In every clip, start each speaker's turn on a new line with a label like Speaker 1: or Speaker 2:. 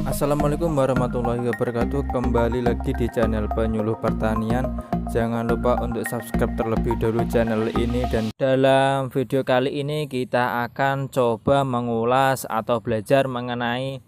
Speaker 1: Assalamualaikum warahmatullahi wabarakatuh. Kembali lagi di channel Penyuluh Pertanian. Jangan lupa untuk subscribe terlebih dahulu channel ini. Dan dalam video kali ini kita akan coba mengulas atau belajar mengenai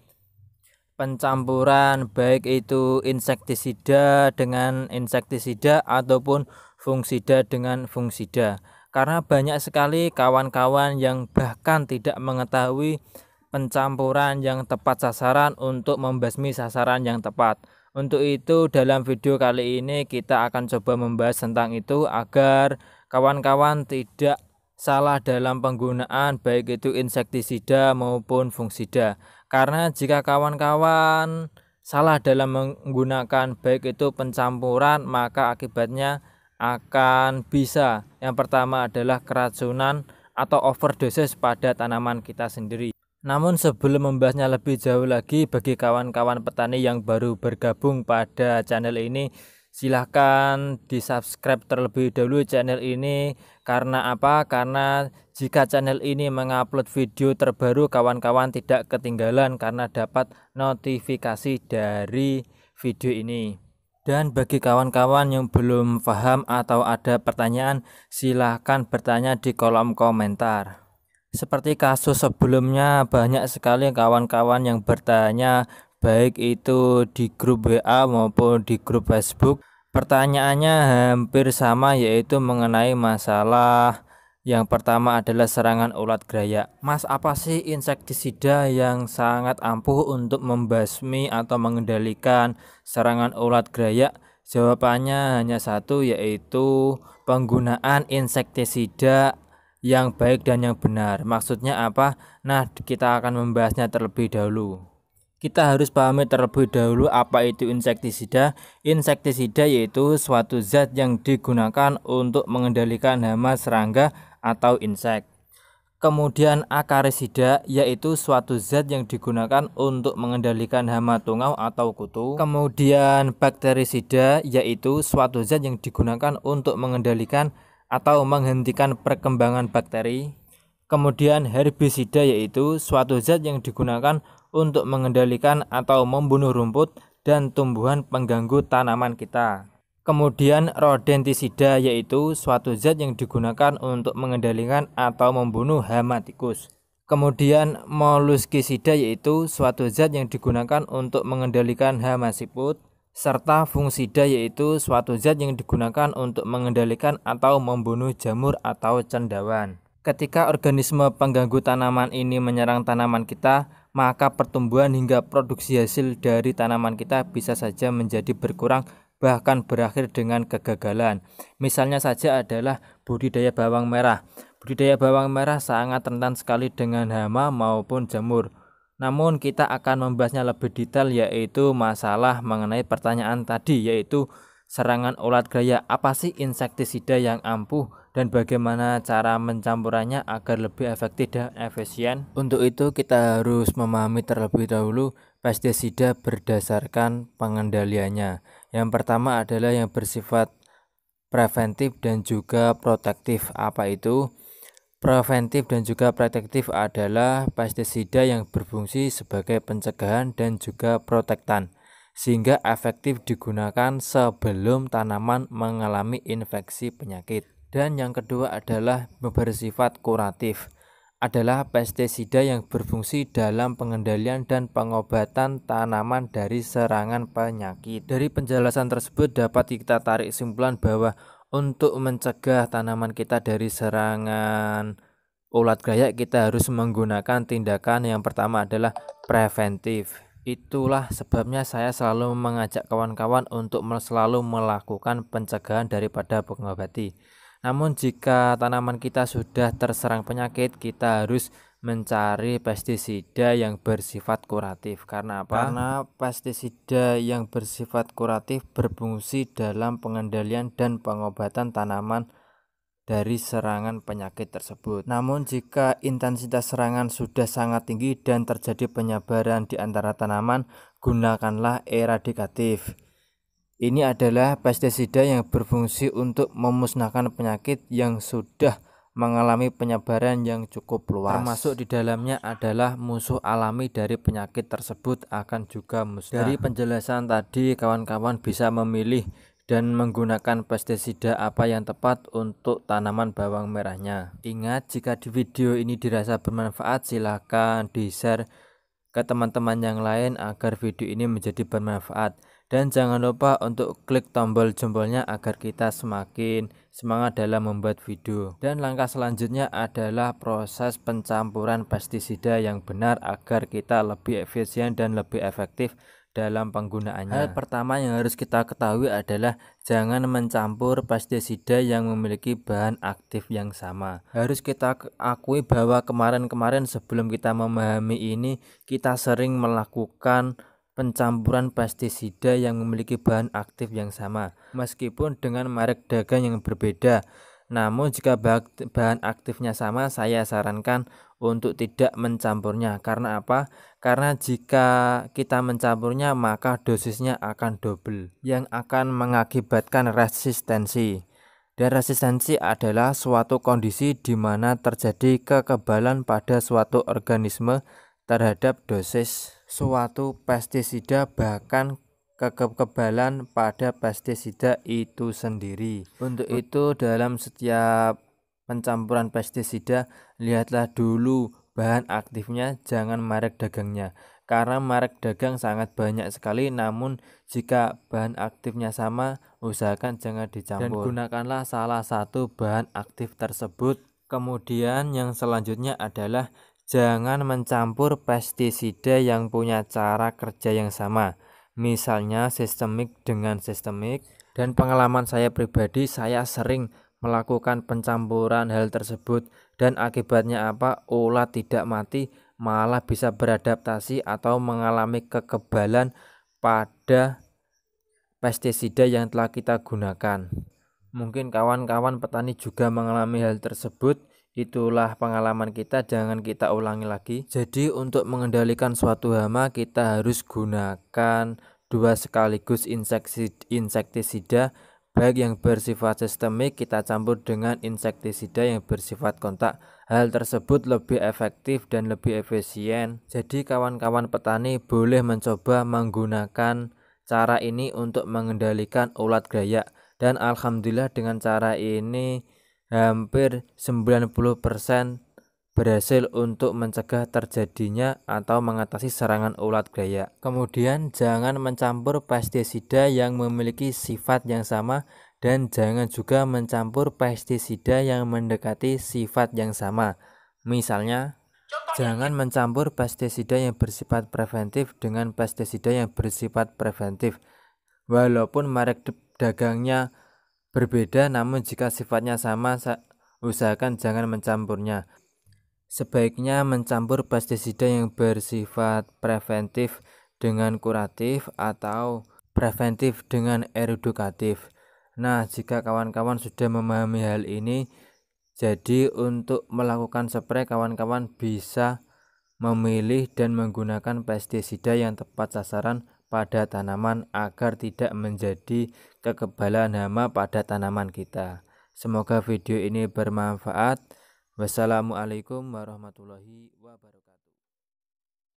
Speaker 1: pencampuran baik itu insektisida dengan insektisida ataupun fungisida dengan fungisida. Karena banyak sekali kawan-kawan yang bahkan tidak mengetahui pencampuran yang tepat sasaran untuk membasmi sasaran yang tepat. Untuk itu dalam video kali ini kita akan coba membahas tentang itu agar kawan-kawan tidak salah dalam penggunaan baik itu insektisida maupun fungisida. Karena jika kawan-kawan salah dalam menggunakan baik itu pencampuran, maka akibatnya akan bisa yang pertama adalah keracunan atau overdosis pada tanaman kita sendiri. Namun sebelum membahasnya lebih jauh lagi, bagi kawan-kawan petani yang baru bergabung pada channel ini, silahkan di subscribe terlebih dahulu channel ini. Karena apa? Karena jika channel ini mengupload video terbaru, kawan-kawan tidak ketinggalan karena dapat notifikasi dari video ini. Dan bagi kawan-kawan yang belum paham atau ada pertanyaan, silahkan bertanya di kolom komentar. Seperti kasus sebelumnya, banyak sekali kawan-kawan yang bertanya baik itu di grup WA maupun di grup Facebook. Pertanyaannya hampir sama, yaitu mengenai masalah yang pertama adalah serangan ulat gerayak. Mas, apa sih insektisida yang sangat ampuh untuk membasmi atau mengendalikan serangan ulat gerayak? Jawabannya hanya satu, yaitu penggunaan insektisida yang baik dan yang benar. Maksudnya apa? Nah, kita akan membahasnya terlebih dahulu. Kita harus pahami terlebih dahulu apa itu insektisida. Insektisida yaitu suatu zat yang digunakan untuk mengendalikan hama, serangga, atau insek. Kemudian akarisida yaitu suatu zat yang digunakan untuk mengendalikan hama tungau atau kutu. Kemudian bakterisida yaitu suatu zat yang digunakan untuk mengendalikan atau menghentikan perkembangan bakteri. Kemudian herbisida yaitu suatu zat yang digunakan untuk mengendalikan atau membunuh rumput dan tumbuhan pengganggu tanaman kita. Kemudian rodentisida yaitu suatu zat yang digunakan untuk mengendalikan atau membunuh hama tikus. Kemudian moluskisida yaitu suatu zat yang digunakan untuk mengendalikan hama siput. Serta fungisida yaitu suatu zat yang digunakan untuk mengendalikan atau membunuh jamur atau cendawan. Ketika organisme pengganggu tanaman ini menyerang tanaman kita, maka pertumbuhan hingga produksi hasil dari tanaman kita bisa saja menjadi berkurang, bahkan berakhir dengan kegagalan. Misalnya saja adalah budidaya bawang merah. Budidaya bawang merah sangat rentan sekali dengan hama maupun jamur. Namun kita akan membahasnya lebih detail, yaitu masalah mengenai pertanyaan tadi, yaitu serangan ulat gerayak. Apa sih insektisida yang ampuh dan bagaimana cara mencampurannya agar lebih efektif dan efisien? Untuk itu kita harus memahami terlebih dahulu pestisida berdasarkan pengendaliannya. Yang pertama adalah yang bersifat preventif dan juga protektif. Apa itu? Preventif dan juga protektif adalah pestisida yang berfungsi sebagai pencegahan dan juga protektan, sehingga efektif digunakan sebelum tanaman mengalami infeksi penyakit. Dan yang kedua adalah bersifat kuratif, adalah pestisida yang berfungsi dalam pengendalian dan pengobatan tanaman dari serangan penyakit. Dari penjelasan tersebut dapat kita tarik kesimpulan bahwa untuk mencegah tanaman kita dari serangan ulat gerayak, kita harus menggunakan tindakan yang pertama adalah preventif. Itulah sebabnya saya selalu mengajak kawan-kawan untuk selalu melakukan pencegahan daripada mengobati. Namun jika tanaman kita sudah terserang penyakit, kita harus mencari pestisida yang bersifat kuratif. Karena apa? Karena pestisida yang bersifat kuratif berfungsi dalam pengendalian dan pengobatan tanaman dari serangan penyakit tersebut. Namun jika intensitas serangan sudah sangat tinggi dan terjadi penyebaran di antara tanaman, gunakanlah eradikatif. Ini adalah pestisida yang berfungsi untuk memusnahkan penyakit yang sudah mengalami penyebaran yang cukup luas. Termasuk di dalamnya adalah musuh alami dari penyakit tersebut akan juga musnah. Dari penjelasan tadi, kawan-kawan bisa memilih dan menggunakan pestisida apa yang tepat untuk tanaman bawang merahnya. Ingat, jika di video ini dirasa bermanfaat, silahkan di-share ke teman-teman yang lain agar video ini menjadi bermanfaat. Dan jangan lupa untuk klik tombol jempolnya agar kita semakin semangat dalam membuat video. Dan langkah selanjutnya adalah proses pencampuran pestisida yang benar agar kita lebih efisien dan lebih efektif dalam penggunaannya. Hal pertama yang harus kita ketahui adalah jangan mencampur pestisida yang memiliki bahan aktif yang sama. Harus kita akui bahwa kemarin-kemarin sebelum kita memahami ini, kita sering melakukan pencampuran pestisida yang memiliki bahan aktif yang sama, meskipun dengan merek dagang yang berbeda. Namun jika bahan aktifnya sama, saya sarankan untuk tidak mencampurnya. Karena apa? Karena jika kita mencampurnya maka dosisnya akan double, yang akan mengakibatkan resistensi. Dan resistensi adalah suatu kondisi di mana terjadi kekebalan pada suatu organisme terhadap dosis suatu pestisida, bahkan kekebalan pada pestisida itu sendiri. Untuk itu dalam setiap pencampuran pestisida, lihatlah dulu bahan aktifnya, jangan merek dagangnya, karena merek dagang sangat banyak sekali. Namun jika bahan aktifnya sama, usahakan jangan dicampur dan gunakanlah salah satu bahan aktif tersebut. Kemudian yang selanjutnya adalah jangan mencampur pestisida yang punya cara kerja yang sama, misalnya sistemik dengan sistemik. Dan pengalaman saya pribadi, saya sering melakukan pencampuran hal tersebut, dan akibatnya apa? Ulat tidak mati, malah bisa beradaptasi atau mengalami kekebalan pada pestisida yang telah kita gunakan. Mungkin kawan-kawan petani juga mengalami hal tersebut. Itulah pengalaman kita, jangan kita ulangi lagi. Jadi untuk mengendalikan suatu hama, kita harus gunakan dua sekaligus insektisida, baik yang bersifat sistemik kita campur dengan insektisida yang bersifat kontak. Hal tersebut lebih efektif dan lebih efisien. Jadi kawan-kawan petani boleh mencoba menggunakan cara ini untuk mengendalikan ulat gaya. Dan alhamdulillah dengan cara ini hampir 90% berhasil untuk mencegah terjadinya atau mengatasi serangan ulat gaya. Kemudian jangan mencampur pestisida yang memiliki sifat yang sama, dan jangan juga mencampur pestisida yang mendekati sifat yang sama. Misalnya, jangan mencampur pestisida yang bersifat preventif dengan pestisida yang bersifat preventif. Walaupun merek dagangnya berbeda, namun jika sifatnya sama, usahakan jangan mencampurnya. Sebaiknya mencampur pestisida yang bersifat preventif dengan kuratif atau preventif dengan edukatif. Nah, jika kawan-kawan sudah memahami hal ini, jadi untuk melakukan spray, kawan-kawan bisa memilih dan menggunakan pestisida yang tepat sasaran pada tanaman agar tidak menjadi kekebalan hama pada tanaman kita. Semoga video ini bermanfaat. Wassalamualaikum warahmatullahi wabarakatuh.